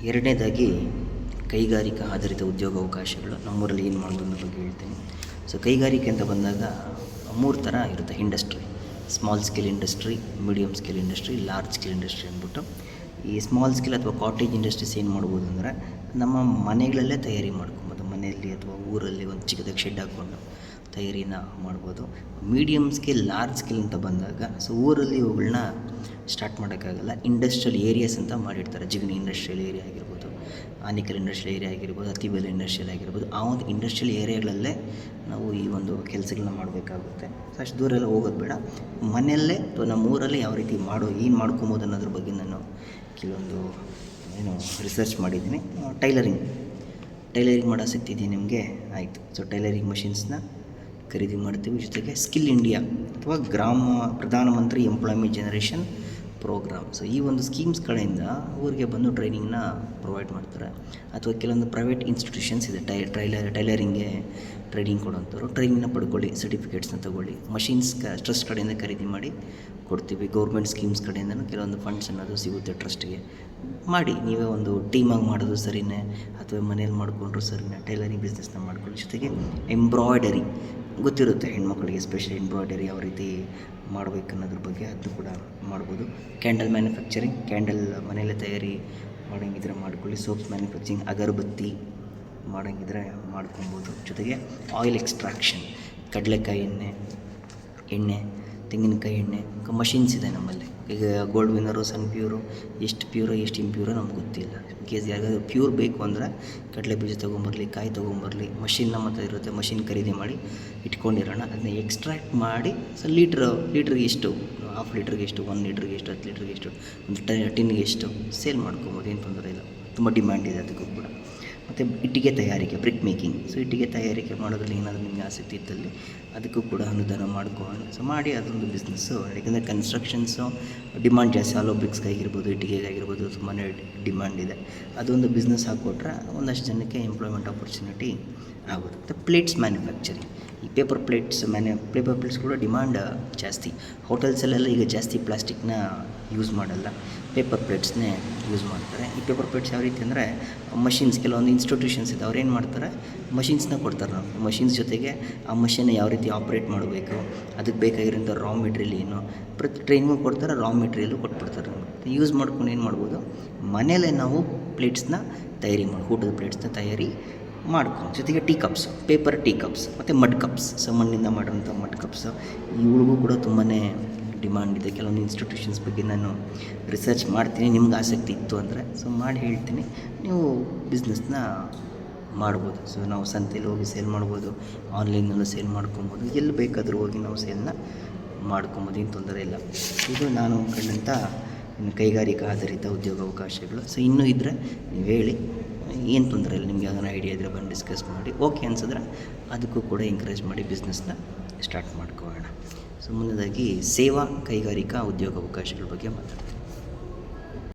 ಎರಡನೇದಾಗಿ ಕೈಗಾರಿಕಾ ಆಧಾರಿತ ಉದ್ಯೋಗಾವಕಾಶಗಳು ನಮ್ಮೂರಲ್ಲಿ ಏನು ಮಾಡ್ಬೋದು ಅನ್ನೋ ಬಗ್ಗೆ ಹೇಳ್ತೀನಿ. ಸೊ ಕೈಗಾರಿಕೆ ಅಂತ ಬಂದಾಗ 3 ಥರ ಇರುತ್ತೆ industry. Small scale industry, medium scale industry, large scale industry ಅಂದ್ಬಿಟ್ಟು. ಈ ಸ್ಮಾಲ್ ಸ್ಕೇಲ್ ಅಥವಾ ಕಾಟೇಜ್ ಇಂಡಸ್ಟ್ರೀಸ್ ಏನು ಮಾಡ್ಬೋದು ಅಂದರೆ ನಮ್ಮ ಮನೆಗಳಲ್ಲೇ ತಯಾರಿ ಮಾಡ್ಕೊಬೋದು. ಮನೆಯಲ್ಲಿ ಅಥವಾ ಊರಲ್ಲಿ ಒಂದು ಚಿಕ್ಕದಾಗಿ ಶೆಡ್ ಹಾಕ್ಕೊಂಡು ತಯಾರಿನ ಮಾಡ್ಬೋದು. ಮೀಡಿಯಮ್ ಸ್ಕೇಲ್, ಲಾರ್ಜ್ ಸ್ಕೇಲ್ ಅಂತ ಬಂದಾಗ ಸೊ ಊರಲ್ಲಿ ಇವುಗಳನ್ನ ಸ್ಟಾರ್ಟ್ ಮಾಡೋಕ್ಕಾಗಲ್ಲ. ಇಂಡಸ್ಟ್ರಿಯಲ್ ಏರಿಯಾಸ್ ಅಂತ ಮಾಡಿರ್ತಾರೆ. ಜಿಗಣಿ ಇಂಡಸ್ಟ್ರಿಯಲ್ ಏರಿಯಾ ಆಗಿರ್ಬೋದು, ಆನೇಕಲ್ ಇಂಡಸ್ಟ್ರಿಯಲ್ ಏರಿಯಾ ಆಗಿರ್ಬೋದು, ಅತ್ತಿಬೇಲೆ ಇಂಡಸ್ಟ್ರಿಯಲ್ ಆಗಿರ್ಬೋದು. ಆ ಒಂದು ಇಂಡಸ್ಟ್ರಿಯಲ್ ಏರಿಯಾಗಳಲ್ಲೇ ನಾವು ಈ ಒಂದು ಕೆಲಸಗಳನ್ನ ಮಾಡಬೇಕಾಗುತ್ತೆ. ಸೊ ಅಷ್ಟು ದೂರ ಎಲ್ಲ ಹೋಗೋದು ಬೇಡ. ಮನೆಯಲ್ಲೇ ಅಥವಾ ನಮ್ಮ ಊರಲ್ಲಿ ಯಾವ ರೀತಿ ಏನು ಮಾಡ್ಕೊಬೋದು ಅನ್ನೋದ್ರ ಬಗ್ಗೆ ನಾನು ಕೆಲವೊಂದು ರಿಸರ್ಚ್ ಮಾಡಿದ್ದೀನಿ. ಟೈಲರಿಂಗ್ ಮಾಡೋ ಆಸಕ್ತಿ ಇದೆಯಾ ನಿಮಗೆ? ಆಯಿತು. ಸೊ ಟೈಲರಿಂಗ್ ಮಷಿನ್ಸ್ನ ಖರೀದಿ ಮಾಡ್ತೀವಿ. ಜೊತೆಗೆ ಸ್ಕಿಲ್ ಇಂಡಿಯಾ ಅಥವಾ ಪ್ರಧಾನಮಂತ್ರಿ ಎಂಪ್ಲಾಯ್ಮೆಂಟ್ ಜನರೇಷನ್ ಪ್ರೋಗ್ರಾಮ್. ಸೊ ಈ ಒಂದು ಸ್ಕೀಮ್ಸ್ ಕಡೆಯಿಂದ ಊರಿಗೆ ಬಂದು ಟ್ರೈನಿಂಗ್ನ ಪ್ರೊವೈಡ್ ಮಾಡ್ತಾರೆ. ಅಥವಾ ಕೆಲವೊಂದು ಪ್ರೈವೇಟ್ ಇನ್ಸ್ಟಿಟ್ಯೂಷನ್ಸ್ ಇದೆ ಟೈಲರಿಂಗ್ಗೆ ಟ್ರೈನಿಂಗ್ ಕೊಡೋಂಥವ್ರು. ಟ್ರೈನಿಂಗ್ನ ಪಡ್ಕೊಳ್ಳಿ, ಸರ್ಟಿಫಿಕೇಟ್ಸ್ನ ತೊಗೊಳ್ಳಿ. ಮಷಿನ್ಸ್ ಟ್ರಸ್ಟ್ ಕಡೆಯಿಂದ ಖರೀದಿ ಮಾಡಿ ಕೊಡ್ತೀವಿ. ಗೌರ್ಮೆಂಟ್ ಸ್ಕೀಮ್ಸ್ ಕಡೆಯಿಂದನೂ ಕೆಲವೊಂದು ಫಂಡ್ಸ್ ಅನ್ನೋದು ಸಿಗುತ್ತೆ ಟ್ರಸ್ಟ್ಗೆ. ಮಾಡಿ ನೀವೇ ಒಂದು ಟೀಮಾಗಿ ಮಾಡೋದು ಸರಿಯೇ ಅಥವಾ ಮನೇಲಿ ಮಾಡಿಕೊಂಡ್ರು ಸರಿಯೇ ಟೈಲರಿಂಗ್ ಬಿಸ್ನೆಸ್ನ ಮಾಡ್ಕೊಳ್ಳಿ. ಜೊತೆಗೆ ಎಂಬ್ರಾಯ್ಡರಿ ಗೊತ್ತಿರುತ್ತೆ ಹೆಣ್ಮಕ್ಳಿಗೆ, ಎಸ್ಪೆಷಲಿ ಎಂಬ್ರಾಯ್ಡರಿ ಯಾವ ರೀತಿ ಮಾಡಬೇಕು ಅನ್ನೋದ್ರ ಬಗ್ಗೆ ಅದು ಕೂಡ ಮಾಡ್ಬೋದು. ಕ್ಯಾಂಡಲ್ ಮ್ಯಾನುಫ್ಯಾಕ್ಚರಿಂಗ್, ಕ್ಯಾಂಡಲ್ ಮನೆಯಲ್ಲೇ ತಯಾರಿ ಮಾಡೋಂಗಿದ್ರೆ ಮಾಡ್ಕೊಳ್ಳಿ. ಸೋಪ್ಸ್ ಮ್ಯಾನುಫ್ಯಾಕ್ಚರಿಂಗ್, ಅಗರಬತ್ತಿ ಮಾಡೋಂಗಿದ್ರೆ ಮಾಡ್ಕೊಬೋದು. ಜೊತೆಗೆ ಆಯಿಲ್ ಎಕ್ಸ್ಟ್ರಾಕ್ಷನ್, ಕಡಲೆಕಾಯಿ ಎಣ್ಣೆ, ತೆಂಗಿನಕಾಯಿ ಎಣ್ಣೆ ಮಷಿನ್ಸ್ ಇದೆ ನಮ್ಮಲ್ಲಿ. ಈಗ ಗೋಲ್ಡ್ ವಿನ್ನರು, ಸನ್ ಪ್ಯೂರು, ಎಷ್ಟು ಪ್ಯೂರೋ ಎಷ್ಟು ಇಂಪ್ಯೂರೋ ನಮ್ಗೆ ಗೊತ್ತಿಲ್ಲ. ಕೇಸ್ ಯಾರಿಗಾದ್ರೂ ಪ್ಯೂರ್ ಬೇಕು ಅಂದರೆ ಕಡಲೆ ಬೀಜ ತೊಗೊಂಬರಲಿ, ಕಾಯಿ ತೊಗೊಂಬರಲಿ, ಮಷಿನ್ ನಮ್ಮ ಹತ್ರ ಇರುತ್ತೆ. ಮಷಿನ್ ಖರೀದಿ ಮಾಡಿ ಇಟ್ಕೊಂಡಿರೋಣ. ಅದನ್ನ ಎಕ್ಸ್ಟ್ರಾಕ್ಟ್ ಮಾಡಿ ಸೊ ಲೀಟ್ರಿಗೆ ಎಷ್ಟು, ಹಾಫ್ ಲೀಟ್ರಿಗೆ ಎಷ್ಟು, 1 ಲೀಟ್ರಿಗೆ ಎಷ್ಟು, 10 ಲೀಟ್ರಿಗೆ ಎಷ್ಟು, ಒಂದು ಟಿನ್ಗೆ ಎಷ್ಟು ಸೇಲ್ ಮಾಡ್ಕೊಬೋದು. ಏನು ತೊಂದರೆ ಇಲ್ಲ. ತುಂಬ ಡಿಮ್ಯಾಂಡ್ ಇದೆ ಅದಕ್ಕೂ ಕೂಡ. ಮತ್ತು ಇಟ್ಟಿಗೆ ತಯಾರಿಕೆ, ಬ್ರಿಕ್ ಮೇಕಿಂಗ್. ಸೊ ಇಟ್ಟಿಗೆ ತಯಾರಿಕೆ ಮಾಡೋದ್ರಲ್ಲಿ ಏನಾದರೂ ನಿಮಗೆ ಆಸಕ್ತಿ ಇದ್ದಲ್ಲಿ ಅದಕ್ಕೂ ಕೂಡ ಅನುದಾನ ಮಾಡ್ಕೊಳ್ಳೋಣ. ಸೊ ಮಾಡಿ ಅದೊಂದು ಬಿಸ್ನೆಸ್ಸು. ಯಾಕೆಂದರೆ ಕನ್ಸ್ಟ್ರಕ್ಷನ್ಸು ಡಿಮಾಂಡ್ ಜಾಸ್ತಿ. ಆಲೋ ಬ್ರಿಕ್ಸ್ಗಾಗಿರ್ಬೋದು, ಇಟ್ಟಿಗೆಗಾಗಿರ್ಬೋದು ತುಂಬಾ ಡಿಮ್ಯಾಂಡ್ ಇದೆ. ಅದೊಂದು ಬಿಸ್ನೆಸ್ ಹಾಕ್ಕೊಟ್ರೆ ಒಂದಷ್ಟು ಜನಕ್ಕೆ ಎಂಪ್ಲಾಯ್ಮೆಂಟ್ ಆಪರ್ಚುನಿಟಿ ಆಗುತ್ತೆ. ಮತ್ತು ಪ್ಲೇಟ್ಸ್ ಮ್ಯಾನುಫ್ಯಾಕ್ಚರಿಂಗ್, ಈ ಪೇಪರ್ ಪ್ಲೇಟ್ಸ್ ಕೂಡ ಡಿಮ್ಯಾಂಡ್ ಜಾಸ್ತಿ. ಹೋಟೆಲ್ಸಲ್ಲೆಲ್ಲ ಈಗ ಜಾಸ್ತಿ ಪ್ಲಾಸ್ಟಿಕ್ನ ಯೂಸ್ ಮಾಡಲ್ಲ, ಪೇಪರ್ ಪ್ಲೇಟ್ಸ್ನೇ ಯೂಸ್ ಮಾಡ್ತಾರೆ. ಈ ಪೇಪರ್ ಪ್ಲೇಟ್ಸ್ ಯಾವ ರೀತಿ ಅಂದರೆ ಮಷಿನ್ಸ್, ಕೆಲವೊಂದು ಇನ್ಸ್ಟಿಟ್ಯೂಷನ್ಸ್ ಇದೆ, ಅವ್ರು ಏನು ಮಾಡ್ತಾರೆ ಮಷಿನ್ಸ್ನ ಕೊಡ್ತಾರೆ. ನಾವು ಮಷಿನ್ಸ್ ಜೊತೆಗೆ ಆ ಮಷಿನ್ನ ಯಾವ ರೀತಿ ಆಪ್ರೇಟ್ ಮಾಡಬೇಕು, ಅದಕ್ಕೆ ಬೇಕಾಗಿರೋಂಥ ರಾ ಮೆಟೀರಿಯಲ್ ಏನು, ಪ್ರತಿ ಟ್ರೈನಿಂಗು ಕೊಡ್ತಾರೆ, ರಾ ಮೆಟೀರಿಯಲ್ಲು ಕೊಟ್ಬಿಡ್ತಾರೆ. ಯೂಸ್ ಮಾಡ್ಕೊಂಡು ಏನು ಮಾಡ್ಬೋದು, ಮನೆಯಲ್ಲೇ ನಾವು ಪ್ಲೇಟ್ಸ್ನ ತಯಾರಿ ಊಟದ ಪ್ಲೇಟ್ಸ್ನ ತಯಾರಿ ಮಾಡ್ಕೊಂಡು. ಜೊತೆಗೆ ಪೇಪರ್ ಟೀ ಕಪ್ಸ್ ಮತ್ತು ಮಡ್ ಕಪ್ಸ್. ಸೊ ಮಣ್ಣಿಂದ ಮಾಡೋಂಥ ಮಡ್ ಕಪ್ಸ್ ಇವುಗಳಿಗೂ ಕೂಡ ತುಂಬಾ ಡಿಮಾಂಡ್ ಇದೆ. ಕೆಲವೊಂದು ಇನ್ಸ್ಟಿಟ್ಯೂಷನ್ಸ್ ಬಗ್ಗೆ ನಾನು ರಿಸರ್ಚ್ ಮಾಡ್ತೀನಿ. ನಿಮ್ಗೆ ಆಸಕ್ತಿ ಇತ್ತು ಅಂದರೆ ಸೊ ಮಾಡಿ ಹೇಳ್ತೀನಿ, ನೀವು ಬಿಸ್ನೆಸ್ನ ಮಾಡ್ಬೋದು. ಸೊ ನಾವು ಸಂತೆಯಲ್ಲಿ ಹೋಗಿ ಸೇಲ್ ಮಾಡ್ಬೋದು, ಆನ್ಲೈನಲ್ಲೂ ಸೇಲ್ ಮಾಡ್ಕೊಬೋದು, ಎಲ್ಲಿ ಬೇಕಾದರೂ ಹೋಗಿ ನಾವು ಸೇಲ್ನ ಮಾಡ್ಕೊಬೋದು. ಏನು ತೊಂದರೆ ಇಲ್ಲ. ಇದು ನಾನು ಕಂಡಂಥ ಕೈಗಾರಿಕಾ ಆಧಾರಿತ ಉದ್ಯೋಗಾವಕಾಶಗಳು. ಸೊ ಇನ್ನೂ ಇದ್ದರೆ ನೀವು ಹೇಳಿ, ಏನು ತೊಂದರೆ ಇಲ್ಲ. ನಿಮ್ಗೆ ಯಾವ್ದಾನ ಐಡಿಯಾ ಇದ್ದರೆ ಬಂದು ಡಿಸ್ಕಸ್ ಮಾಡಿ. ಓಕೆ ಅನ್ಸಿದ್ರೆ ಅದಕ್ಕೂ ಕೂಡ ಎಂಕರೇಜ್ ಮಾಡಿ ಬಿಸ್ನೆಸ್ನ ಸ್ಟಾರ್ಟ್ ಮಾಡ್ಕೊಳ್ಳೋಣ. ಸೊ ಮುಂದಿನದಾಗಿ ಸೇವಾ ಕೈಗಾರಿಕಾ ಉದ್ಯೋಗಾವಕಾಶಗಳ ಬಗ್ಗೆ ಮಾತಾಡ್ತೀನಿ.